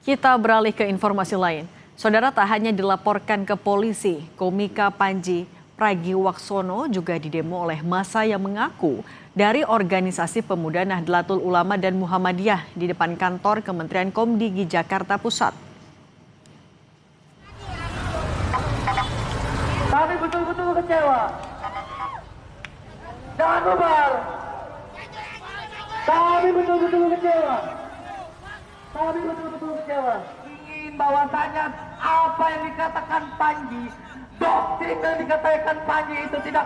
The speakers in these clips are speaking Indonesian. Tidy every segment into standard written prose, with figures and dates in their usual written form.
Kita beralih ke informasi lain. Saudara, tak hanya dilaporkan ke polisi, komika Panji Pragiwaksono juga didemo oleh massa yang mengaku dari organisasi pemuda Nahdlatul Ulama dan Muhammadiyah di depan kantor Kementerian Komdigi Jakarta Pusat. Kami betul-betul kecewa. Jangan bubar. Kami betul-betul kecewa. Ingin bahwasanya apa yang dikatakan Panji, doktrin yang dikatakan Panji itu tidak.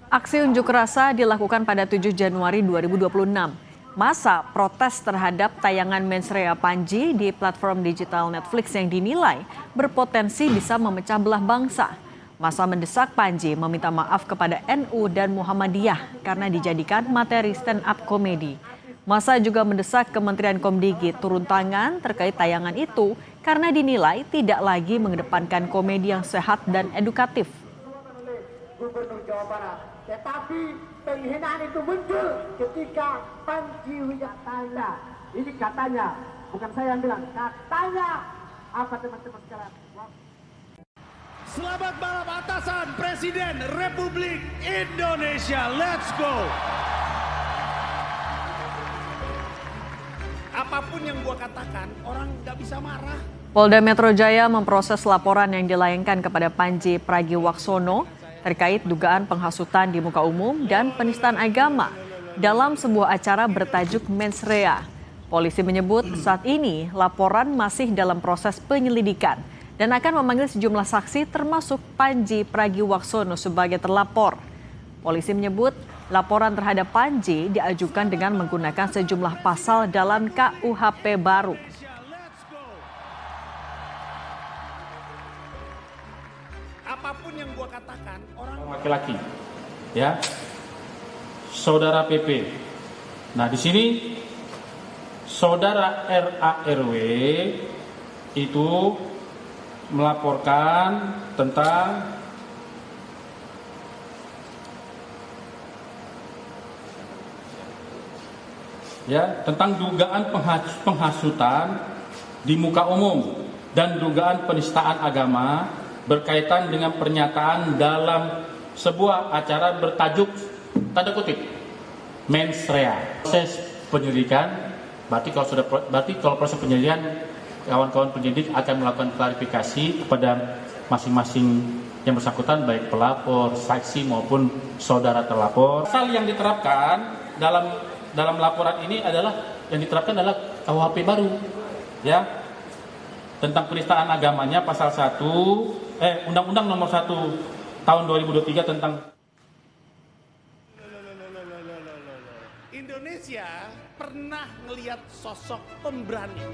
Aksi unjuk rasa dilakukan pada 7 Januari 2026. Massa protes terhadap tayangan mensrea Panji di platform digital Netflix yang dinilai berpotensi bisa memecah belah bangsa. Massa mendesak Panji meminta maaf kepada NU dan Muhammadiyah karena dijadikan materi stand up komedi. Massa juga mendesak Kementerian Komdigi turun tangan terkait tayangan itu karena dinilai tidak lagi mengedepankan komedi yang sehat dan edukatif. Gubernur Jawa Barat, tetapi penghinaan itu muncul ketika Panji Wijaktana. Ini katanya, bukan saya yang bilang, katanya. Apa teman-teman sekalian? Selamat malam atasan Presiden Republik Indonesia. Let's go. Apapun yang gua katakan, orang nggak bisa marah. Polda Metro Jaya memproses laporan yang dilayangkan kepada Panji Pragiwaksono terkait dugaan penghasutan di muka umum dan penistaan agama dalam sebuah acara bertajuk Mensrea. Polisi menyebut saat ini laporan masih dalam proses penyelidikan dan akan memanggil sejumlah saksi termasuk Panji Pragiwaksono sebagai terlapor. Polisi menyebut laporan terhadap Panji diajukan dengan menggunakan sejumlah pasal dalam KUHP baru. Apapun yang gua katakan, orang laki-laki, ya, saudara PP. Nah, di sini saudara RARW itu melaporkan tentang tentang dugaan penghasutan di muka umum dan dugaan penistaan agama berkaitan dengan pernyataan dalam sebuah acara bertajuk tanda kutip Mensrea. Proses penyelidikan berarti kalau proses penyelidikan kawan-kawan penyidik akan melakukan klarifikasi kepada masing-masing yang bersangkutan baik pelapor, saksi maupun saudara terlapor. Pasal yang diterapkan dalam laporan ini adalah KUHP baru, ya, tentang penistaan agamanya pasal 1 Undang-Undang Nomor 1 Tahun 2023 tentang Indonesia pernah ngelihat sosok pemberani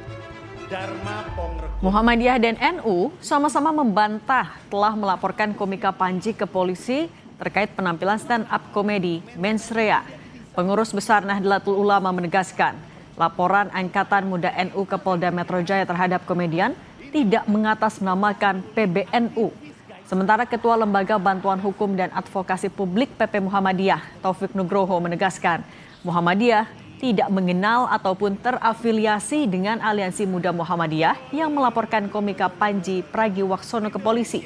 Dharma Pongreku. Muhammadiyah dan NU sama-sama membantah telah melaporkan komika Panji ke polisi terkait penampilan stand up komedi Mensrea. Pengurus besar Nahdlatul Ulama menegaskan laporan Angkatan Muda NU ke Polda Metro Jaya terhadap komedian tidak mengatasnamakan PBNU. Sementara Ketua Lembaga Bantuan Hukum dan Advokasi Publik PP Muhammadiyah, Taufik Nugroho menegaskan Muhammadiyah tidak mengenal ataupun terafiliasi dengan Aliansi Muda Muhammadiyah yang melaporkan komika Panji Pragiwaksono ke polisi.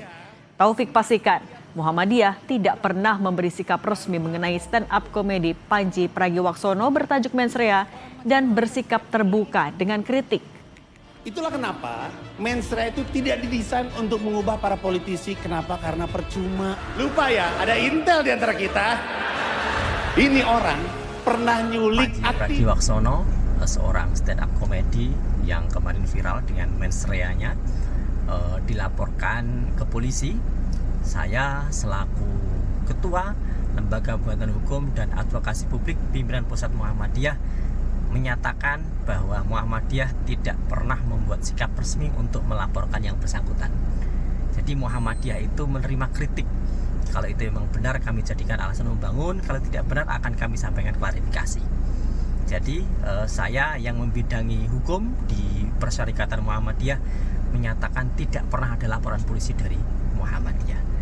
Taufik pastikan Muhammadiyah tidak pernah memberi sikap resmi mengenai stand up komedi Panji Pragiwaksono bertajuk Mensrea dan bersikap terbuka dengan kritik. Itulah kenapa Mensrea itu tidak didesain untuk mengubah para politisi. Kenapa? Karena percuma. Lupa ya, ada intel di antara kita. Ini orang pernah nyulik Panji Pragiwaksono, seorang stand up komedi yang kemarin viral dengan Mensreanya, dilaporkan ke polisi. Saya selaku Ketua Lembaga Bantuan Hukum dan Advokasi Publik Pimpinan Pusat Muhammadiyah menyatakan bahwa Muhammadiyah tidak pernah membuat sikap resmi untuk melaporkan yang bersangkutan. Jadi Muhammadiyah itu menerima kritik. Kalau itu memang benar kami jadikan alasan membangun, kalau tidak benar akan kami sampaikan klarifikasi. Jadi saya yang membidangi hukum di Persyarikatan Muhammadiyah menyatakan tidak pernah ada laporan polisi dari Muhammadiyah.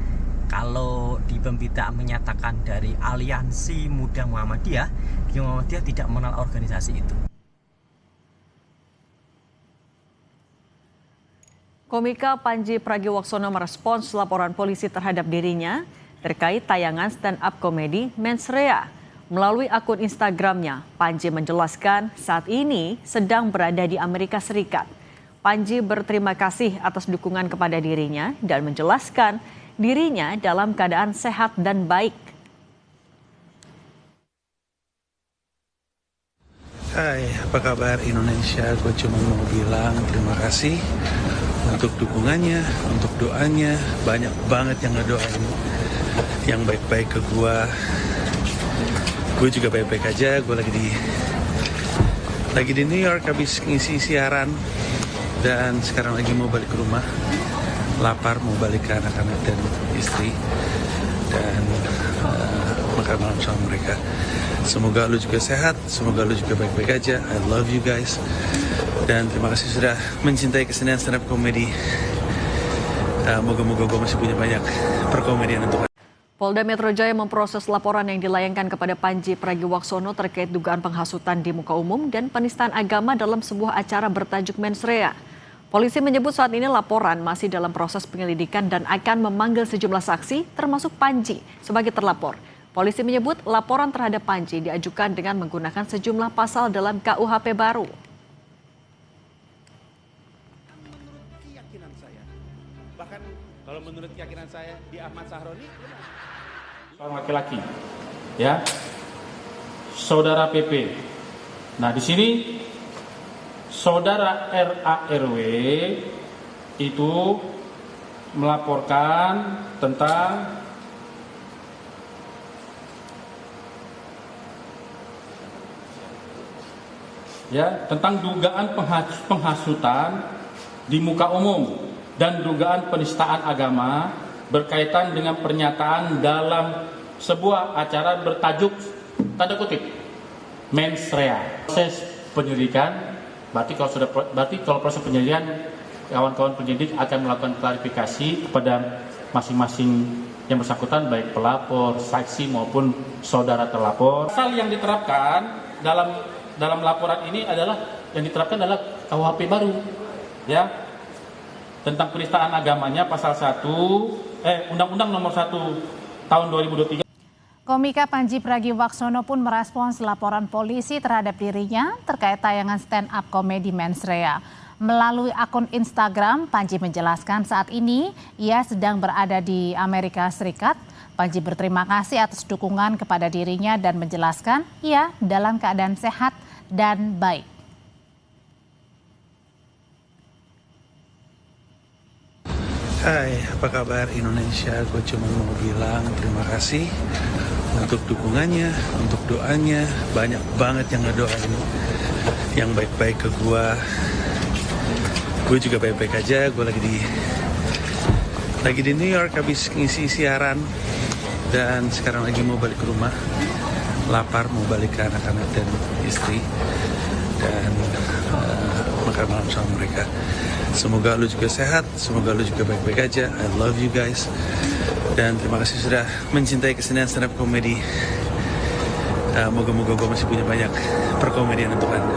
Kalau di pemberitaan menyatakan dari Aliansi Muda Muhammadiyah tidak mengenal organisasi itu. Komika Panji Pragiwaksono merespons laporan polisi terhadap dirinya terkait tayangan stand-up komedi Mensrea. Melalui akun Instagramnya, Panji menjelaskan saat ini sedang berada di Amerika Serikat. Panji berterima kasih atas dukungan kepada dirinya dan menjelaskan dirinya dalam keadaan sehat dan baik. Hai, apa kabar Indonesia? Gue cuma mau bilang terima kasih untuk dukungannya, untuk doanya. Banyak banget yang ngedoain yang baik-baik ke gue. Gue juga baik-baik aja. Gue lagi di New York habis ngisi siaran dan sekarang lagi mau balik ke rumah. Lapar, mau balik ke anak-anak dan istri dan makan malam sama mereka. Semoga lu juga sehat, semoga lu juga baik-baik aja. I love you guys. Dan terima kasih sudah mencintai kesenian stand up comedy. Moga-moga gue masih punya banyak perkomedian untuk. Polda Metro Jaya memproses laporan yang dilayangkan kepada Panji Pragiwaksono terkait dugaan penghasutan di muka umum dan penistaan agama dalam sebuah acara bertajuk Mensrea. Polisi menyebut saat ini laporan masih dalam proses penyelidikan dan akan memanggil sejumlah saksi termasuk Panji sebagai terlapor. Polisi menyebut laporan terhadap Panji diajukan dengan menggunakan sejumlah pasal dalam KUHP baru. Menurut keyakinan saya, bahkan kalau menurut keyakinan saya di Ahmad Sahroni, seorang laki-laki, ya, saudara PP. Nah, di sini saudara RARW itu melaporkan tentang dugaan penghasutan di muka umum dan dugaan penistaan agama berkaitan dengan pernyataan dalam sebuah acara bertajuk tanda kutip Mensrea. Proses penyelidikan berarti kalau proses penyelidikan kawan-kawan penyidik akan melakukan klarifikasi kepada masing-masing yang bersangkutan baik pelapor, saksi maupun saudara terlapor. Pasal yang diterapkan dalam laporan ini adalah KUHP baru, ya, tentang penistaan agamanya pasal 1 Undang-Undang Nomor 1 Tahun 2023. Komika Panji Pragiwaksono pun merespons laporan polisi terhadap dirinya terkait tayangan stand-up komedi Mensrea. Melalui akun Instagram, Panji menjelaskan saat ini ia sedang berada di Amerika Serikat. Panji berterima kasih atas dukungan kepada dirinya dan menjelaskan ia dalam keadaan sehat dan baik. Hai, apa kabar Indonesia? Gue cuma mau bilang terima kasih untuk dukungannya, untuk doanya. Banyak banget yang ngedoain yang baik-baik ke gue. Gue juga baik-baik aja. Gue lagi di New York habis ngisi siaran dan sekarang lagi mau balik ke rumah. Lapar, mau balik ke anak-anak dan istri dan makan malam sama mereka. Semoga lu juga sehat, semoga lu juga baik-baik aja. I love you guys. Dan terima kasih sudah mencintai kesenian stand up comedy. Moga-moga gue masih punya banyak perkomedian untuk Anda.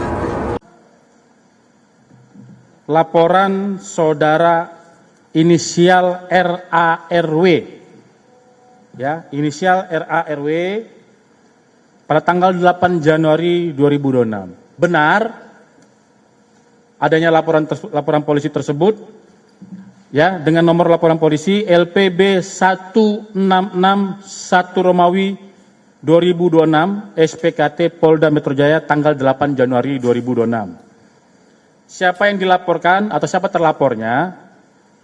Laporan saudara inisial RARW, ya, inisial RARW pada tanggal 8 Januari 2026. Benar adanya laporan polisi tersebut, ya, dengan nomor laporan polisi LPB 1661 Romawi 2026 SPKT Polda Metro Jaya tanggal 8 Januari 2026. Siapa yang dilaporkan atau siapa terlapornya?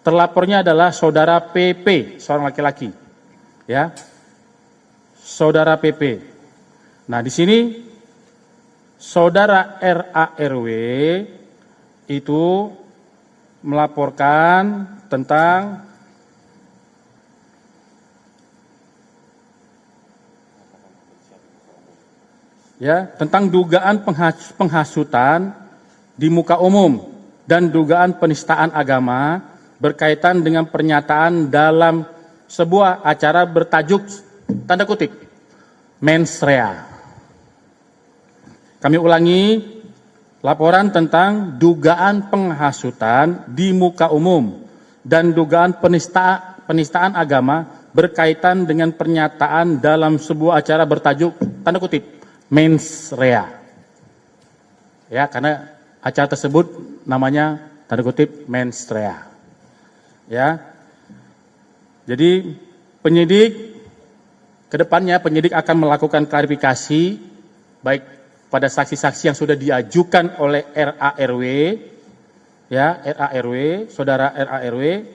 Terlapornya adalah saudara PP, seorang laki-laki, ya, saudara PP. Nah, di sini saudara RARW itu melaporkan tentang dugaan penghasutan di muka umum dan dugaan penistaan agama berkaitan dengan pernyataan dalam sebuah acara bertajuk tanda kutip Mensrea. Kami ulangi, laporan tentang dugaan penghasutan di muka umum dan dugaan penistaan agama berkaitan dengan pernyataan dalam sebuah acara bertajuk tanda kutip mens rea. Ya, karena acara tersebut namanya tanda kutip mens rea. Ya. Jadi penyidik kedepannya penyidik akan melakukan klarifikasi baik pada saksi-saksi yang sudah diajukan oleh RARW, ya, RARW, saudara RARW,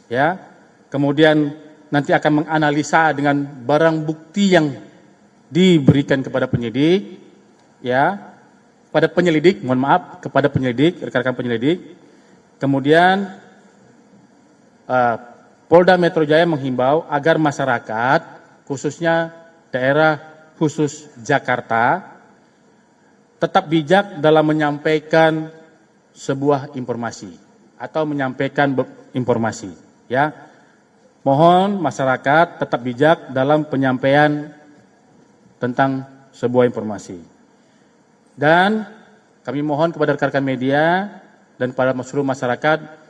ya, kemudian nanti akan menganalisa dengan barang bukti yang diberikan kepada penyidik, ya, pada penyelidik, mohon maaf, kepada penyelidik, rekan-rekan penyelidik, kemudian Polda Metro Jaya menghimbau agar masyarakat, khususnya daerah khusus Jakarta, tetap bijak dalam menyampaikan sebuah informasi atau menyampaikan informasi. Ya, mohon masyarakat tetap bijak dalam penyampaian tentang sebuah informasi. Dan kami mohon kepada rekan-rekan media dan kepada seluruh masyarakat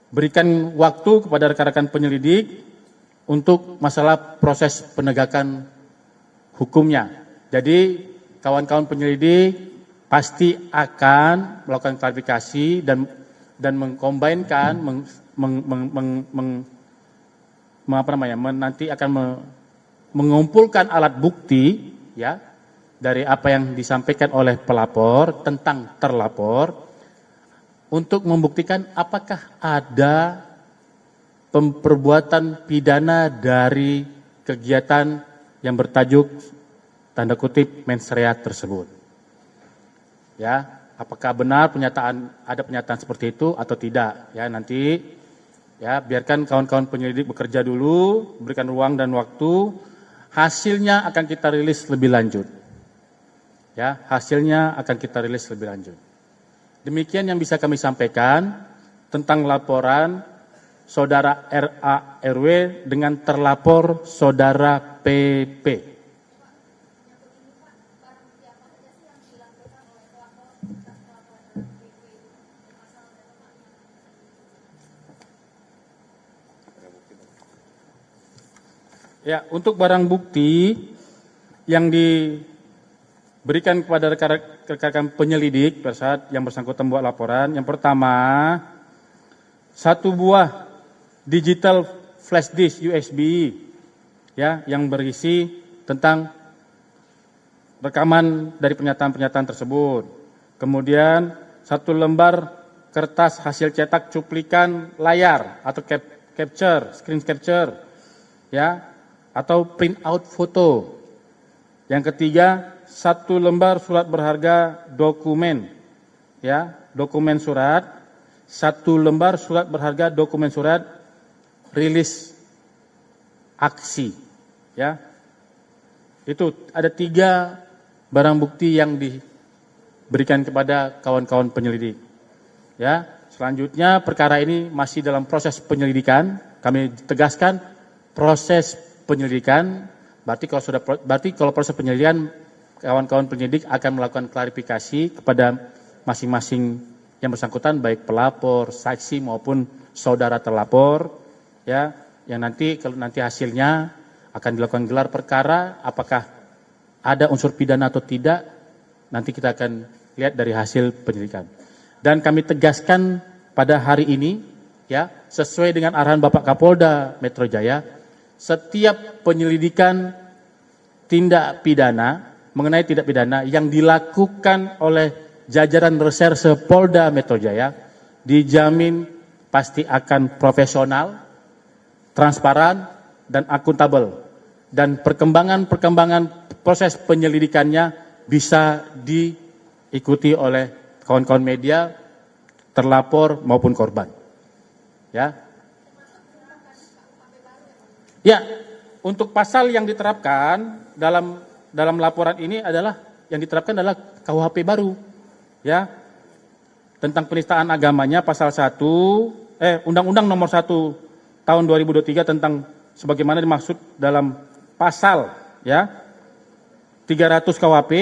berikan waktu kepada rekan-rekan penyelidik untuk masalah proses penegakan hukumnya. Jadi kawan-kawan penyelidik pasti akan melakukan klarifikasi dan mengkombinkan, nanti akan mengumpulkan alat bukti, ya, dari apa yang disampaikan oleh pelapor tentang terlapor untuk membuktikan apakah ada perbuatan pidana dari kegiatan yang bertajuk tanda kutip mens rea tersebut. Ya, apakah benar ada pernyataan seperti itu atau tidak? Ya, nanti ya biarkan kawan-kawan penyelidik bekerja dulu, berikan ruang dan waktu. Hasilnya akan kita rilis lebih lanjut. Ya, hasilnya akan kita rilis lebih lanjut. Demikian yang bisa kami sampaikan tentang laporan saudara RARW dengan terlapor saudara PP. Ya, untuk barang bukti yang diberikan kepada rekan-rekan penyelidik pada saat yang bersangkutan buat laporan, yang pertama, 1 buah digital flash disk USB, ya, yang berisi tentang rekaman dari pernyataan-pernyataan tersebut. Kemudian 1 lembar kertas hasil cetak cuplikan layar atau screen capture, ya, atau print out foto. Yang ketiga, 1 lembar surat berharga dokumen, ya, dokumen surat, 1 lembar surat berharga dokumen surat rilis aksi, ya. Itu ada 3 barang bukti yang diberikan kepada kawan-kawan penyelidik. Ya, selanjutnya perkara ini masih dalam proses penyelidikan. Kami tegaskan proses penyelidikan, berarti kalau proses penyelidikan kawan-kawan penyidik akan melakukan klarifikasi kepada masing-masing yang bersangkutan baik pelapor, saksi maupun saudara terlapor, ya, yang nanti kalau nanti hasilnya akan dilakukan gelar perkara, apakah ada unsur pidana atau tidak, nanti kita akan lihat dari hasil penyelidikan. Dan kami tegaskan pada hari ini, ya, sesuai dengan arahan Bapak Kapolda Metro Jaya, setiap penyelidikan tindak pidana mengenai tindak pidana yang dilakukan oleh jajaran reserse Polda Metro Jaya dijamin pasti akan profesional, transparan, dan akuntabel. Dan perkembangan proses penyelidikannya bisa diikuti oleh kawan-kawan media, terlapor maupun korban. Ya. Ya, untuk pasal yang diterapkan dalam laporan ini adalah yang diterapkan adalah KUHP baru, ya, tentang penistaan agamanya pasal 1, Undang-Undang Nomor 1 Tahun 2023 tentang sebagaimana dimaksud dalam pasal, ya, 300 KUHP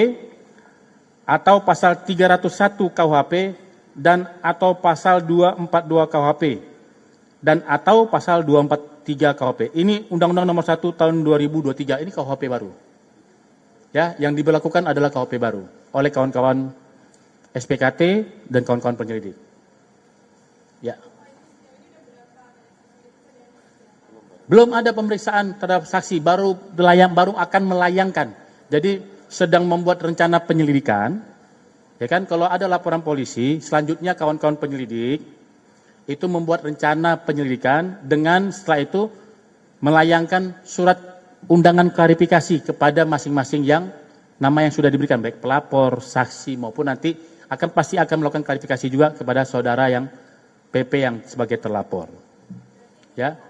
atau pasal 301 KUHP dan atau pasal 242 KUHP dan atau pasal 243 KUHP. Ini Undang-Undang Nomor 1 Tahun 2023, ini KUHP baru. Ya, yang diberlakukan adalah KUHP baru oleh kawan-kawan SPKT dan kawan-kawan penyelidik. Ya. Belum ada pemeriksaan terhadap saksi, baru akan melayangkan. Jadi sedang membuat rencana penyelidikan. Ya kan, kalau ada laporan polisi, selanjutnya kawan-kawan penyelidik itu membuat rencana penyelidikan dengan setelah itu melayangkan surat undangan klarifikasi kepada masing-masing yang nama yang sudah diberikan, baik pelapor, saksi maupun nanti pasti akan melakukan klarifikasi juga kepada saudara yang PP yang sebagai terlapor. Ya.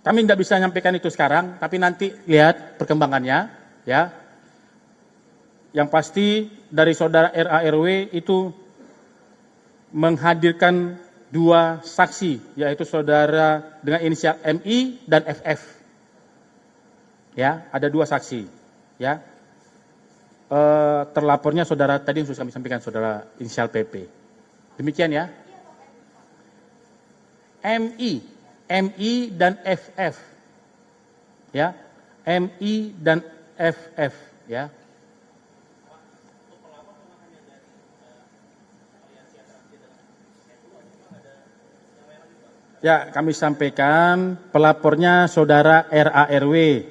Kami tidak bisa menyampaikan itu sekarang, tapi nanti lihat perkembangannya, ya. Yang pasti dari saudara RARW itu menghadirkan 2 saksi, yaitu saudara dengan inisial MI dan FF. Ya, ada 2 saksi, ya. Terlapornya saudara tadi yang sudah kami sampaikan, saudara inisial PP. Demikian ya. MI dan FF, ya, MI dan FF, ya. Ya, kami sampaikan pelapornya saudara RARW,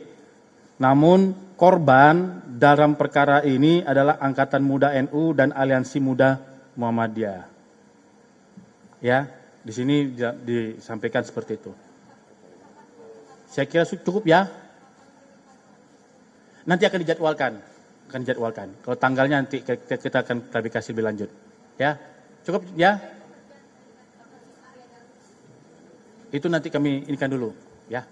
namun korban dalam perkara ini adalah Angkatan Muda NU dan Aliansi Muda Muhammadiyah. Ya. Di sini disampaikan seperti itu. Saya kira cukup ya. Nanti akan dijadwalkan. Kalau tanggalnya nanti kita akan klarifikasi lebih lanjut. Ya, cukup ya. Itu nanti kami inikan dulu, ya.